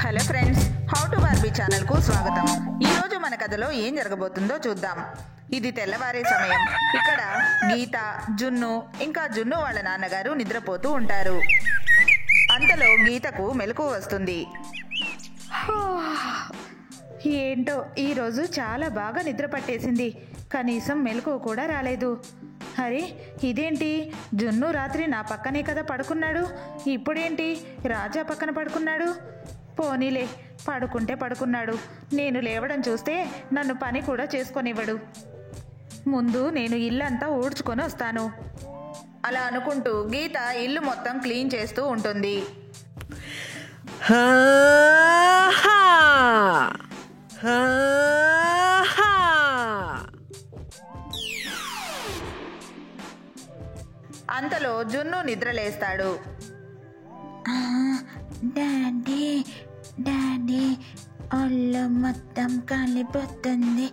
Hello friends, how to Barbie ఛానల్కు స్వాగతం. ఈరోజు మన కథలో ఏం జరగబోతుందో చూద్దాం. ఇది తెల్లవారే సమయం. ఇక్కడ గీత, జున్ను ఇంకా జున్ను వాళ్ళ నాన్నగారు నిద్రపోతూ ఉంటారు. అంతలో గీతకు మెలకువ వస్తుంది. ఏంటో ఈరోజు చాలా బాగా నిద్ర పట్టేసింది. కనీసం మెలకువ కూడా రాలేదు. అరే ఇదేంటి, జున్ను రాత్రి నా పక్కనే కదా పడుకున్నాడు, ఇప్పుడేంటి రాజా పక్కన పడుకున్నాడు? పోనీలే, పడుకుంటే పడుకున్నాడు. నేను లేవడం చూస్తే నన్ను పని కూడా చేసుకొనివ్వడు. ముందు నేను ఇల్లంతా ఊడ్చుకొని వస్తాను. అలా అనుకుంటూ గీత ఇల్లు మొత్తం క్లీన్ చేస్తూ ఉంటుంది. అంతలో జున్ను నిద్రలేస్తాడు. డాడీ డాడీ ఒళ్ళు మొత్తం కాలిపోతుంది,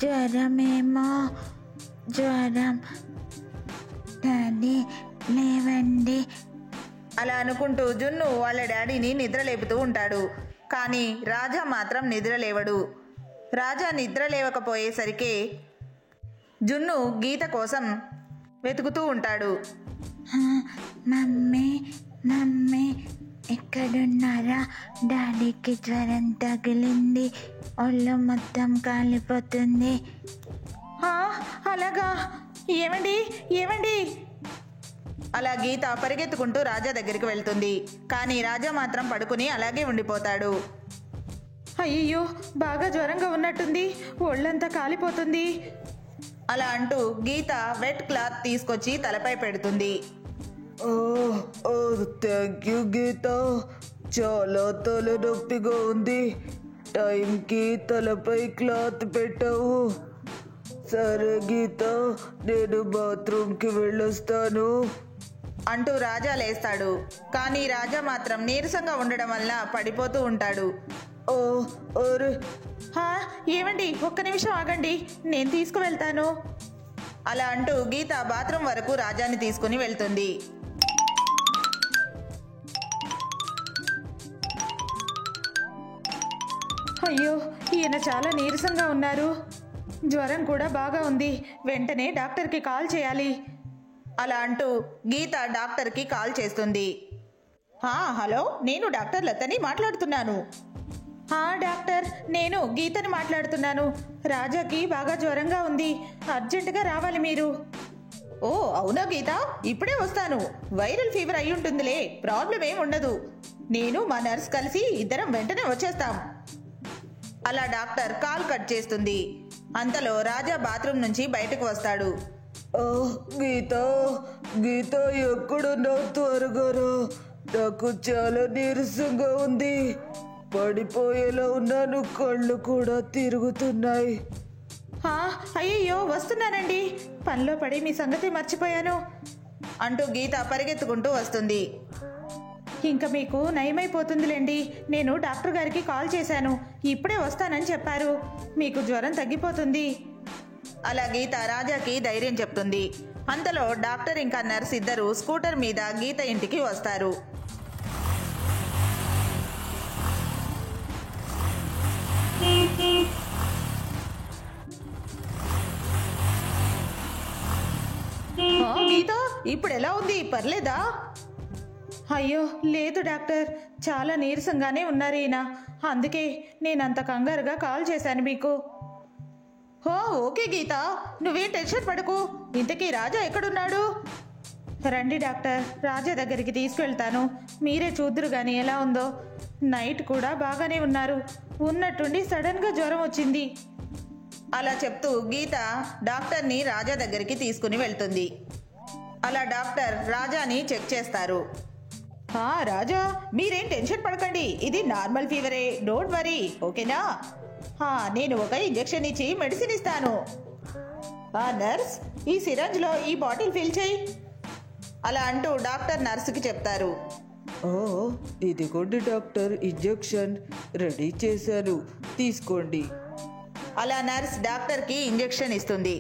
జ్వరం డాడీ లేవండి. అలా అనుకుంటూ జున్ను వాళ్ళ డాడీని నిద్రలేపుతూ ఉంటాడు. కానీ రాజా మాత్రం నిద్రలేవడు. రాజా నిద్రలేవకపోయేసరికి జున్ను గీత కోసం వెతుకుతూ ఉంటాడు. మమ్మీ ఎక్కడున్నారా? డాడీకి జ్వరం తగిలింది, ఒళ్ళు మొత్తం కాలిపోతుంది. అలాగా, ఏమండి? అలా గీత పరిగెత్తుకుంటూ రాజా దగ్గరికి వెళ్తుంది. కానీ రాజా మాత్రం పడుకుని అలాగే ఉండిపోతాడు. అయ్యో, బాగా జ్వరంగా ఉన్నట్టుంది, ఒళ్ళంతా కాలిపోతుంది. అలా అంటూ గీత వెట్ క్లాత్ తీసుకొచ్చి తలపై పెడుతుంది. థ్యాంక్ యూ గీత, చాలా తలనొప్పిగా ఉంది. టైంకి తలపై క్లాత్ పెట్టావు. సరే గీత, నేను బాత్రూమ్కి వెళ్ళొస్తాను అంటూ రాజా లేస్తాడు. కానీ రాజా మాత్రం నీరసంగా ఉండడం వల్ల పడిపోతూ ఉంటాడు. అరే ఏమండి, ఒక్క నిమిషం ఆగండి, నేను తీసుకువెళ్తాను. అలా అంటూ గీత బాత్రూమ్ వరకు రాజాని తీసుకుని వెళ్తుంది. అయ్యో, ఈయన చాలా నీరసంగా ఉన్నారు, జ్వరం కూడా బాగా ఉంది, వెంటనే డాక్టర్కి కాల్ చేయాలి. అలా అంటూ గీత డాక్టర్కి కాల్ చేస్తుంది. హలో, నేను డాక్టర్ లతని మాట్లాడుతున్నాను. డాక్టర్, నేను గీతని మాట్లాడుతున్నాను. రాజాకి బాగా జ్వరంగా ఉంది, అర్జెంటుగా రావాలి మీరు. ఓ అవునా గీత, ఇప్పుడే వస్తాను. వైరల్ ఫీవర్ అయి ఉంటుందిలే, ప్రాబ్లం ఏం ఉండదు. నేను మా నర్స్ కలిసి ఇద్దరం వెంటనే వచ్చేస్తాం. అలా డాక్టర్ కాల్ కట్ చేస్తుంది. అంతలో రాజా బాత్రూమ్ నుంచి బయటకు వస్తాడు. గీత ఎక్కడున్నా త్వరగా రా, నాకు చాలా నీరసంగా ఉంది, పడిపోయేలా ఉన్నాను, కళ్ళు కూడా తిరుగుతున్నాయి. అయ్యయ్యో, వస్తున్నానండి, పనిలో పడి మీ సంగతి మర్చిపోయాను అంటూ గీత పరిగెత్తుకుంటూ వస్తుంది. ఇంకా మీకు నయమైపోతుందిలేండి, నేను డాక్టర్ గారికి కాల్ చేశాను, ఇప్పుడే వస్తానని చెప్పారు, మీకు జ్వరం తగ్గిపోతుంది. అలా గీత రాజాకి ధైర్యం చెప్తుంది. అంతలో డాక్టర్ ఇంకా నర్స్ ఇద్దరు స్కూటర్ మీద గీత ఇంటికి వస్తారు. గీత, ఇప్పుడు ఎలా ఉంది, పర్లేదా? అయ్యో లేదు డాక్టర్, చాలా నీరసంగానే ఉన్నారు ఈయన, అందుకే నేనంత కంగారుగా కాల్ చేశాను మీకు. ఓకే గీత, నువ్వేం టెన్షన్ పడకు. ఇంతకీ రాజా ఎక్కడున్నాడు? రండి డాక్టర్, రాజా దగ్గరికి తీసుకెళ్తాను, మీరే చూద్దురు కానీ ఎలా ఉందో. నైట్ కూడా బాగానే ఉన్నారు, ఉన్నట్టుండి సడన్గా జ్వరం వచ్చింది. అలా చెప్తూ గీత డాక్టర్ని రాజా దగ్గరికి తీసుకుని వెళ్తుంది. అలా డాక్టర్ రాజాని చెక్ చేస్తారు. రాజా, మీరేం టెన్షన్ పడకండి, ఇది నార్మల్ ఫీవరే, డోంట్ వరీ, ఓకేనా? నేను ఒక ఇంజెక్షన్ ఇచ్చి మెడిసిన్ ఇస్తాను. నర్స్, ఈ సిరంజ్లో ఈ బాటిల్ ఫిల్ చేయి. అలా అంటూ డాక్టర్ నర్సుకి చెప్తారు. ఇదిగోండి డాక్టర్, ఇంజెక్షన్ రెడీ చేశాను, తీసుకోండి. అలా నర్స్ డాక్టర్కి ఇంజెక్షన్ ఇస్తుంది.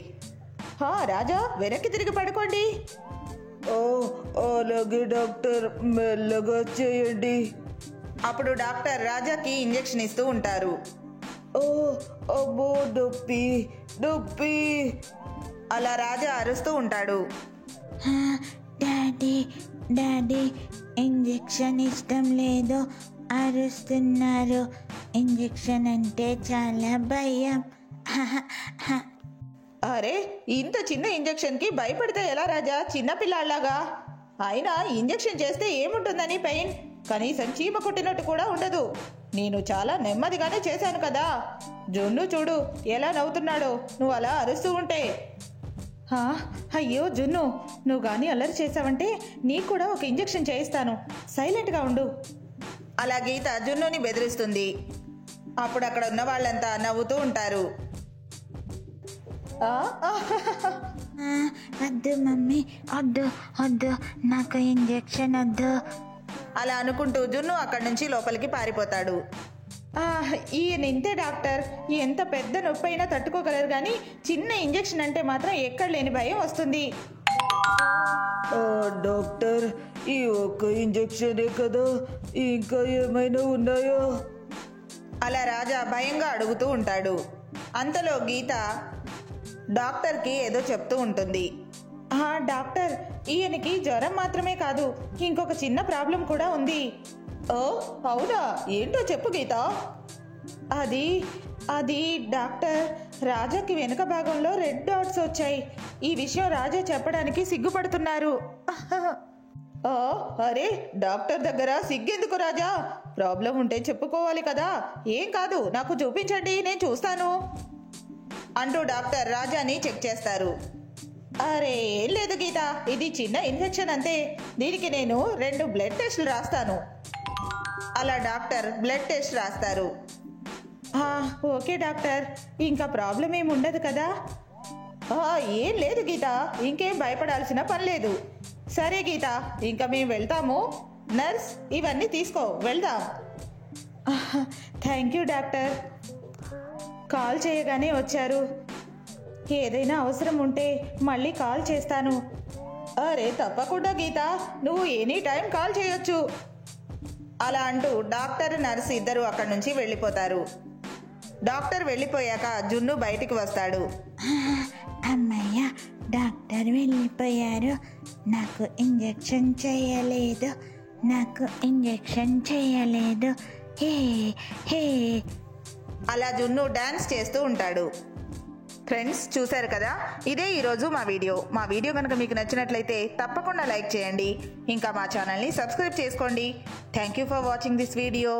రాజా, వెనక్కి తిరిగి పడుకోండి. అలాగే డాక్టర్, మెల్లగా చేయండి. అప్పుడు డాక్టర్ రాజాకి ఇంజెక్షన్ ఇస్తూ ఉంటారు. ఓ అబ్బో, నొప్పి నొప్పి. అలా రాజా అరుస్తూ ఉంటాడు. డాడీ డాడీ ఇంజెక్షన్ ఇష్టం లేదు, అరుస్తున్నారు. ఇంజెక్షన్ అంటే చాలా భయం. అరే, ఇంత చిన్న ఇంజెక్షన్కి భయపడితే ఎలా రాజా, చిన్నపిల్లాళ్ళలాగా? అయినా ఇంజెక్షన్ చేస్తే ఏముంటుందని పెయిన్? కనీసం చీమ కొట్టినట్టు కూడా ఉండదు. నేను చాలా నెమ్మదిగానే చేశాను కదా. జున్ను చూడు ఎలా నవ్వుతున్నాడో నువ్వు అలా అరుస్తూ ఉంటే. అయ్యో జున్ను, నువ్వు కానీ అల్లరి చేసావంటే నీకు కూడా ఒక ఇంజెక్షన్ చేయిస్తాను. సైలెంట్గా ఉండు. అలా గీత జున్నుని బెదిరిస్తుంది. అప్పుడు అక్కడ ఉన్న వాళ్ళంతా నవ్వుతూ ఉంటారు. వద్దు మమ్మీ, వద్దు వద్దు, నాకు ఇంజెక్షన్ వద్దు. అలా అనుకుంటూ జున్ను అక్కడి నుంచి లోపలికి పారిపోతాడు. ఈయన ఇంతే డాక్టర్, ఎంత పెద్ద నొప్పి అయినా తట్టుకోగలరు, కానీ చిన్న ఇంజెక్షన్ అంటే మాత్రం ఎక్కడ లేని భయం వస్తుంది. డాక్టర్, ఈ ఒక్క ఇంజెక్షనే కదా, ఇంకా ఏమైనా ఉన్నాయో? అలా రాజా భయంగా అడుగుతూ ఉంటాడు. అంతలో గీత డాక్టర్కి ఏదో చెప్తూ ఉంటుంది. డాక్టర్, ఈయనకి జ్వరం మాత్రమే కాదు, ఇంకొక చిన్న ప్రాబ్లం కూడా ఉంది. ఓ అవునా, ఏంటో చెప్పు గీత. అది డాక్టర్, రాజాకి వెనుక భాగంలో రెడ్ డాట్స్ వచ్చాయి. ఈ విషయం రాజా చెప్పడానికి సిగ్గుపడుతున్నారు. అరే, డాక్టర్ దగ్గర సిగ్గెందుకు రాజా? ప్రాబ్లం ఉంటే చెప్పుకోవాలి కదా. ఏం కాదు, నాకు చూపించండి, నేను చూస్తాను అంటూ డాక్టర్ రాజాని చెక్ చేస్తారు. అరే ఏం లేదు గీత, ఇది చిన్న ఇన్ఫెక్షన్ అంతే. దీనికి నేను 2 బ్లడ్ టెస్టులు రాస్తాను. అలా డాక్టర్ బ్లడ్ టెస్ట్ రాస్తారు. ఓకే డాక్టర్, ఇంకా ప్రాబ్లం ఏమి ఉండదు కదా? ఏం లేదు గీత, ఇంకేం భయపడాల్సిన పని లేదు. సరే గీత, ఇంకా మేము వెళ్తాము. నర్స్, ఇవన్నీ తీసుకో, వెళ్దాం. Thank you doctor. కాల్ చేయగానే వచ్చారు. ఏదైనా అవసరం ఉంటే మళ్ళీ కాల్ చేస్తాను. అరే తప్పకుండా గీత, నువ్వు ఎనీ టైం కాల్ చేయొచ్చు. అలా అంటూ డాక్టర్ నర్స్ ఇద్దరు అక్కడి నుంచి వెళ్ళిపోతారు. డాక్టర్ వెళ్ళిపోయాక జున్ను బయటికి వస్తాడు. అమ్మయ్య, డాక్టర్ వెళ్ళిపోయారు. నాకు ఇంజెక్షన్ చేయలేదు, నాకు ఇంజెక్షన్ చేయలేదు. హే హే. అలా జున్ను డాన్స్ చేస్తూ ఉంటాడు. ఫ్రెండ్స్, చూశారు కదా, ఇదే ఈరోజు మా వీడియో కనుక మీకు నచ్చినట్లయితే తప్పకుండా లైక్ చేయండి. ఇంకా మా ఛానల్ని సబ్స్క్రైబ్ చేసుకోండి. Thank you for watching this video.